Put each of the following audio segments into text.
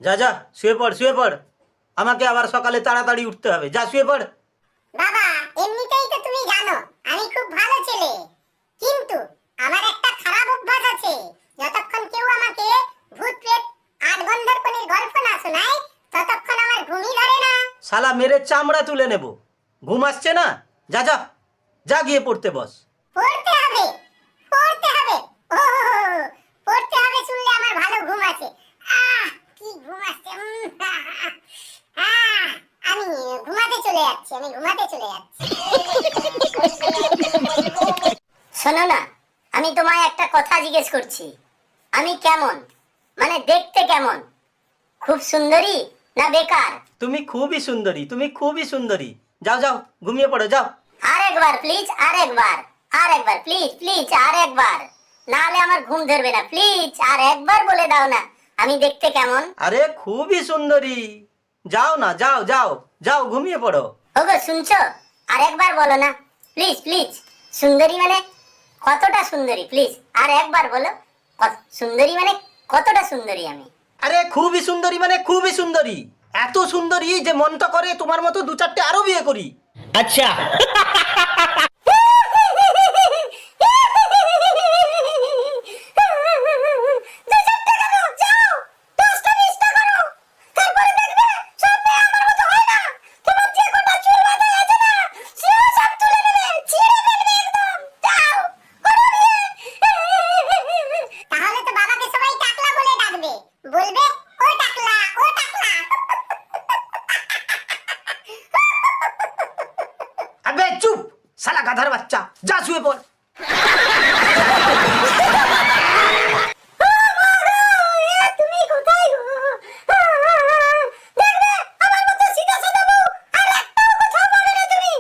যা যা শুয়ে পড় শুয়ে পড়, আমাকে আবার সকালে তাড়াতাড়ি উঠতে হবে। যা শুয়ে পড়। বাবা, এমনিতেই তো তুমি জানো আমি খুব ভালো ছেলে, কিন্তু আমার একটা খারাপ অভ্যাস আছে। যতক্ষণ কেউ আমাকে ভূত প্রেত আট গন্ধের কোণের গল্প না শোনায় ততক্ষণ আমার ঘুমই ধরে না। শালা মেরে চামড়া তুলে নেব। ঘুম আসছে না? যা যা যা গিয়ে পড়তে বস। পড়তে হবে, পড়তে হবে। ও, পড়তে হবে শুনলে আমার ভালো ঘুম আসে। কি ঘুম আসছে। আমি ঘুমাতে চলে যাচ্ছি, আমি ঘুমাতে চলে যাচ্ছি। শোনো না, আমি তোমায় একটা কথা জিজ্ঞেস করছি। আমি কেমন, মানে দেখতে কেমন? খুব সুন্দরী না বেকার? তুমি খুবই সুন্দরী, তুমি খুবই সুন্দরী। যাও যাও ঘুমিয়ে পড়ো যাও। আরেকবার প্লিজ, আরেকবার, আরেকবার প্লিজ প্লিজ, আরেকবার, নাহলে আমার ঘুম ধরবে না। প্লিজ আর একবার বলে দাও না আমি দেখতে কেমন। আরে খুবই সুন্দরী। যাও না, যাও যাও যাও ঘুমিয়ে পড়ো। ওগো শুনছো? আর একবার বলো না প্লিজ প্লিজ। সুন্দরী মানে কতটা সুন্দরী? প্লিজ আর একবার বলো। সুন্দরী মানে কতটা সুন্দরী আমি? আরে খুবই সুন্দরী মানে খুবই সুন্দরী, এত সুন্দরী যে মনটা করে তোমার মতো দু চারটে আরো বিয়ে করি। আচ্ছা। তাহলে তো বাবাকে সবাই টাকলা বলে ডাকবে, বলবে ও টাকলা, ও টাকলা। আবে চুপ শালা গাধার বাচ্চা, যা শুয়ে পড়। তুমি কোথায় গো? দেখবে আমার মতো সিধা সাদা বউ আর একটাও কথা বলে না তুমি।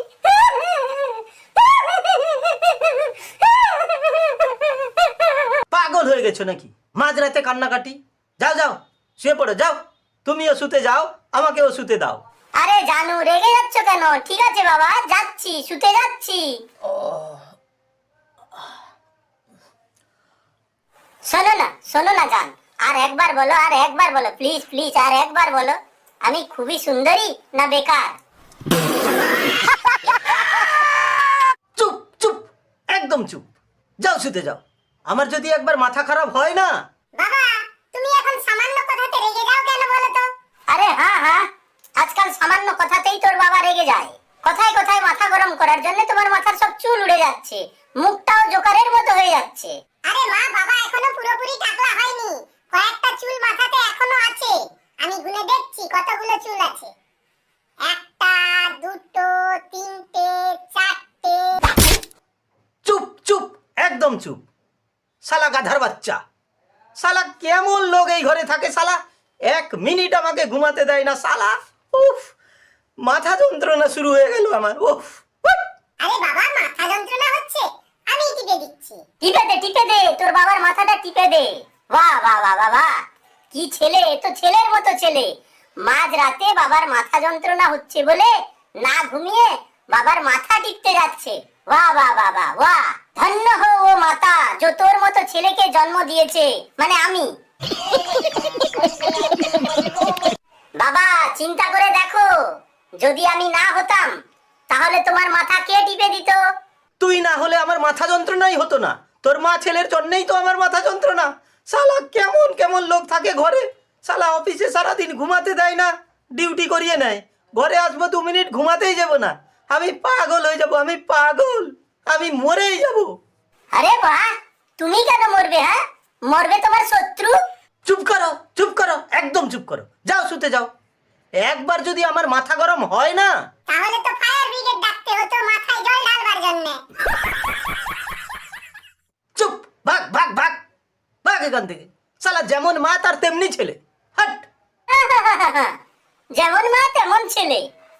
পাগল হয়ে গেছো নাকি? মাঝরাতে কান্নাকাটি। যাও যাও শুয়ে পড়ো যাও। তুমিও শুতে যাও, আমাকেও শুতে দাও। আরে জানু, রেগে যাচ্ছ কেন? ঠিক আছে বাবা, যাচ্ছি, শুতে যাচ্ছি। শোনো না জান, আর একবার বলো, আর একবার বলো প্লিজ প্লিজ, আর একবার বলো আমি খুবই সুন্দরী না বেকার? চুপ চুপ, একদম চুপ। যাও শুতে যাও। আমার যদি একবার মাথা খারাপ হয় না। বাবা, তুমি এখন সামান্য কথাতে রেগে যাও কেন বলো তো? আরে হ্যাঁ, আজকাল সামান্য কথাতেই তোর বাবা রেগে যায়। কথায় কথায় মাথা গরম করার জন্য তোমার মাথার সব চুল উড়ে যাচ্ছে, মুখটাও জোকারের মতো হয়ে যাচ্ছে। আরে মা, বাবা এখনো পুরোপুরি টাকলা হয়নি, কয়েকটা চুল মাথাতে এখনো আছে। আমি গুনে দেখছি কতগুলো চুল আছে। একটা, দুটো, তিনটে, চারটে। চুপ চুপ, একদম চুপ। শালা গাধার বাচ্চা, শালা কেমন লোক এই ঘরে থাকে শালা। এক মিনিট আমাকে ঘুমাতে দেয় না শালা। উফ, মাথা যন্ত্রণা শুরু হয়ে গেল আমার। উফ। আরে বাবা, মাথা যন্ত্রণা হচ্ছে, আমি টিপে দিচ্ছি। টিপে দে, তোর বাবার মাথাটা টিপে দে। বাহ বাহ বাহ বাহ বাহ, কি ছেলে, এ তো ছেলের মতো ছেলে। মাঝ রাতে বাবার মাথা যন্ত্রণা হচ্ছে বলে না ঘুমিয়ে বাবার মাথা টিপতে যাচ্ছে। বাহ বাহ বাহ বাহ বাহ, ধন্য হো ও মাতা যে তোর মতো ছেলেকে জন্ম দিয়েছে, মানে আমি। বাবা চিন্তা করে দেখো, যদি আমি না হতাম তাহলে তোমার মাথা কে টিপে দিত? তুই না হলে আমার মাথা যন্ত্রণাই হতো না। তোর মা ছেলের জন্যই তো আমার মাথা যন্ত্রণা। শালা কেমন কেমন লোক থাকে ঘরে। শালা অফিসে সারাদিন ঘুমাতে দেয় না, ডিউটি করিয়ে নেয়। ঘরে আসবো 2 মিনিট ঘুমাতেই যাব না। আমি পাগল হয়ে যাব, আমি পাগল, আমি মরেই যাব। আরে বাহ, তুমি কেন মরবে? হ্যাঁ, মরবে তোমার শত্রু। চুপ করো, একদম চুপ করো। যাও শুতে যাও। একবার যদি আমার মাথা গরম হয় না, তাহলে তো ফায়ার ব্রিগেড ডাকতে হতো মাথায় জল ঢালবার জন্য। চুপ, ভাগ ভাগ ভাগ ভাগ এখান থেকে। শালা যেমন মা তার তেমনি ছেলে। হাট। যেমন মা তেমন ছেলে।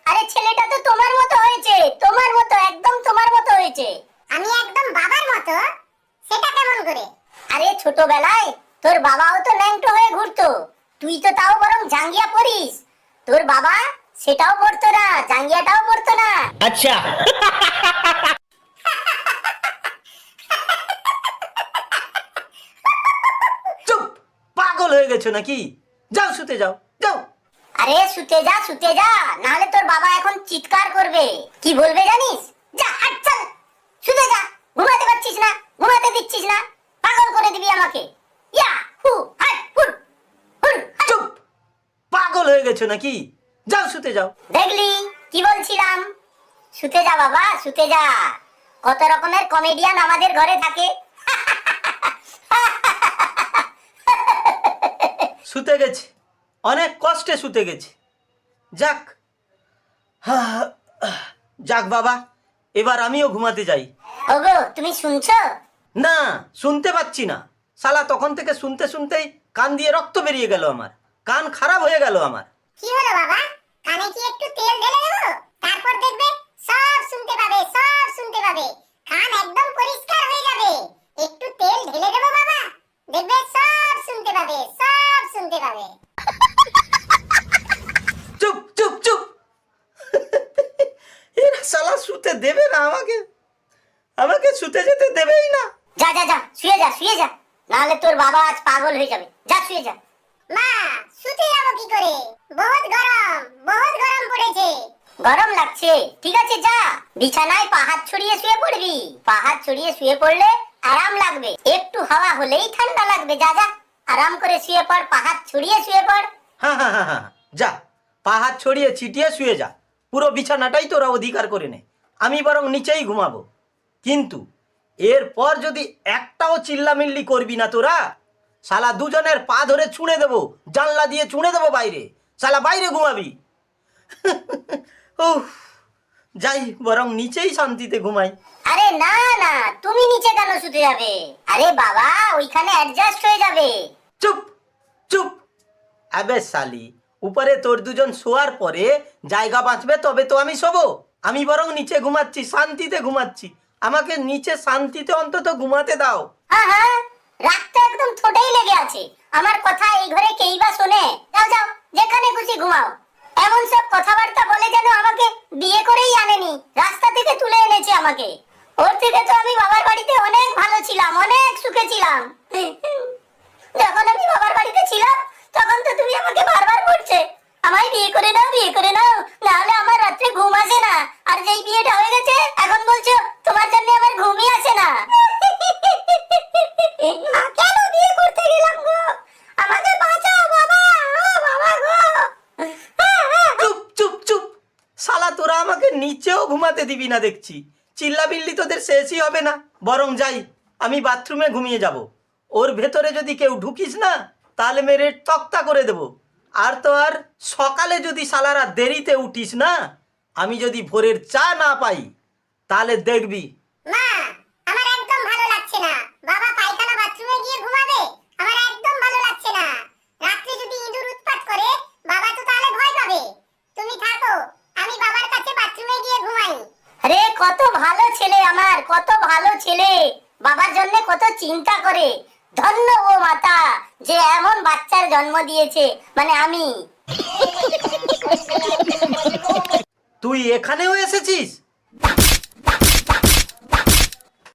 আরে ছেলেটা তো তোমার মতো হয়েছে, তোমার মতো, একদম তোমার মতো হয়েছে। আমি একদম বাবার মতো? সেটা কেমন করে? আরে ছোটবেলায় তোর বাবাও তো ল্যাংটো হয়ে ঘুরতো, তুই তো তাও বরং জাঙ্গিয়া পরিস। তোর বাবা সেটাও পড়তো না, জাঙ্গিয়াটাও পড়তো না। আচ্ছা। চুপ, পাগল হয়ে গেছো নাকি? যাও শুতে যাও। আরে শুতে যা, নাহলে তোর বাবা এখন চিৎকার করবে। কি বলবে জানিস? যা হাট চল, শুতে যা। ঘুমাতে পারছিস না, ঘুমাতে দিচ্ছিস না, পাগল করে দিবি আমাকে। ইয়া হু হাট হুট হুট। চুপ! পাগল হয়ে গেছো নাকি? যাও শুতে যাও। দেখলি কি বলছিলাম? শুতে যা বাবা, শুতে যা। কত রকমের কমেডিয়ান আমাদের ঘরে থাকে। শুতে গেছে, অনেক কষ্টে শুতে গেছে। যাক, যাক বাবা, এবার আমিও ঘুমাতে যাই। ওগো তুমি শুনছো? না, শুনতে পাচ্ছি না। শালা তখন থেকে শুনতে শুনতেই কান দিয়ে রক্ত বেরিয়ে গেল আমার। কান খারাপ হয়ে গেল আমার। কি হলো বাবা? কানে কি একটু তেল ঢেলে দেবো? তারপর দেখবে সব শুনতে পাবে, সব শুনতে পাবে। কান একদম পরিষ্কার হয়ে যাবে। একটু তেল ঢেলে দেবো বাবা, দেখবে সব শুনতে পাবে, সব শুনতে পাবে। চুপ চুপ চুপ! এরা শালা শুতে দেবে না আমাকে, আমাকে শুতে যেতে দেবেই না। যা যা যা, শুয়ে যা, নাহলে তোর বাবা আজ পাগল হয়ে যাবে। যা শুয়ে যা। মা, শুতে যাবো কি করে? বহুত গরম পড়েছে। গরম লাগছে? ঠিক আছে যা, বিছানায় পা হাত ছড়িয়ে শুয়ে পড়বি। পা হাত ছড়িয়ে শুয়ে পড়লে আরাম লাগবে। একটু হাওয়া হলেই ঠান্ডা লাগবে। যা যা, আরাম করে শুয়ে পড়, পা হাত ছড়িয়ে শুয়ে পড়। হ্যাঁ, যা, পা হাত ছড়িয়ে ছিটিয়ে শুয়ে যা। পুরো বিছানাটাই তোরা অধিকার করে নে। আমি বরং নিচেই ঘুমাবো। কিন্তু এরপর যদি একটাও চিল্লামিল্লি করবি না তোরা, শালা দুজনের পা ধরে ছুঁড়ে দেবো, জানলা দিয়ে ছুঁড়ে দেবো বাইরে। শালা বাইরে ঘুমাবি। উফ, যাই বরং নিচেই শান্তিতে ঘুমাই। আরে না না, তুমি নিচে কেন শুতে যাবে? আরে বাবা, ওইখানে অ্যাডজাস্ট হয়ে যাবে। চুপ চুপ! আবে শালি, উপরে তোর দুজন শোয়ার পরে জায়গা বাঁচবে তবে তো আমি শোবো। আমি বরং নিচে ঘুমাচ্ছি, শান্তিতে ঘুমাচ্ছি। আমাকে নিচে শান্তিতে অন্তত ঘুমাতে দাও। হ্যাঁ, রাতটা একদম ঠোঁটেই লেগে আছে। আমার কথা এই ঘরে কেই বা শোনে? যাও যাও, যেখানে খুশি ঘুমাও। এমন সব কথাবার্তা বলে যেন আমাকে বিয়ে করেই আনেনি, রাস্তা থেকে তুলে এনেছে আমাকে। ওর থেকে তো আমি বাবার বাড়িতে অনেক ভালো ছিলাম, অনেক সুখে ছিলাম। যখন আমি বাবার বাড়িতে ছিলাম তখন তো তুমি আমাকে বারবার বলছে আমায় বিয়ে করে নাও, বিয়ে করে নাও, নাহলে আমার রাত্রে ঘুম আসে না। আর যেই বিয়েটা হয়ে গেছে এখন বলছো তোমার জন্য আমার ঘুমই আসে না। কেন বিয়ে করতে গেলাম গো? আমাকে বাঁচাও বাবা, ও বাবা গো। চুপ চুপ চুপ! শালা তোরা আমাকে নিচেও ঘুমাতে দিবি না দেখছি। চিল্লাবিল্লি তোদের শেষই হবে না। বরং যাই, আমি বাথরুমে ঘুমিয়ে যাব। ওর ভেতরে যদি কেউ ঢুকিস না, তাহলে মেরে তক্তা করে দেব। আর তো আর সকালে যদি শালারা দেরিতে উঠিস না, আমি যদি ভোরের চা না পাই, তাহলে দেখবি। মা, আমার একদম ভালো লাগছে না। বাবা পায়খানা বাথরুমে গিয়ে ঘুমাবে, আমার একদম ভালো লাগছে না। রাত্রে যদি ইঁদুর উৎপাত করে বাবা তো তাহলে ভয় পাবে। তুমি থাকো, আমি বাবার কাছে বাথরুমে গিয়ে ঘুমাই। আরে কত ভালো ছেলে আমার, কত ভালো ছেলে। বাবার জন্য কত চিন্তা করে। ধন্য ও মাতা যে এমন বাচ্চার জন্ম দিয়েছে, মানে আমি। তুই এখানেও এসেছিস?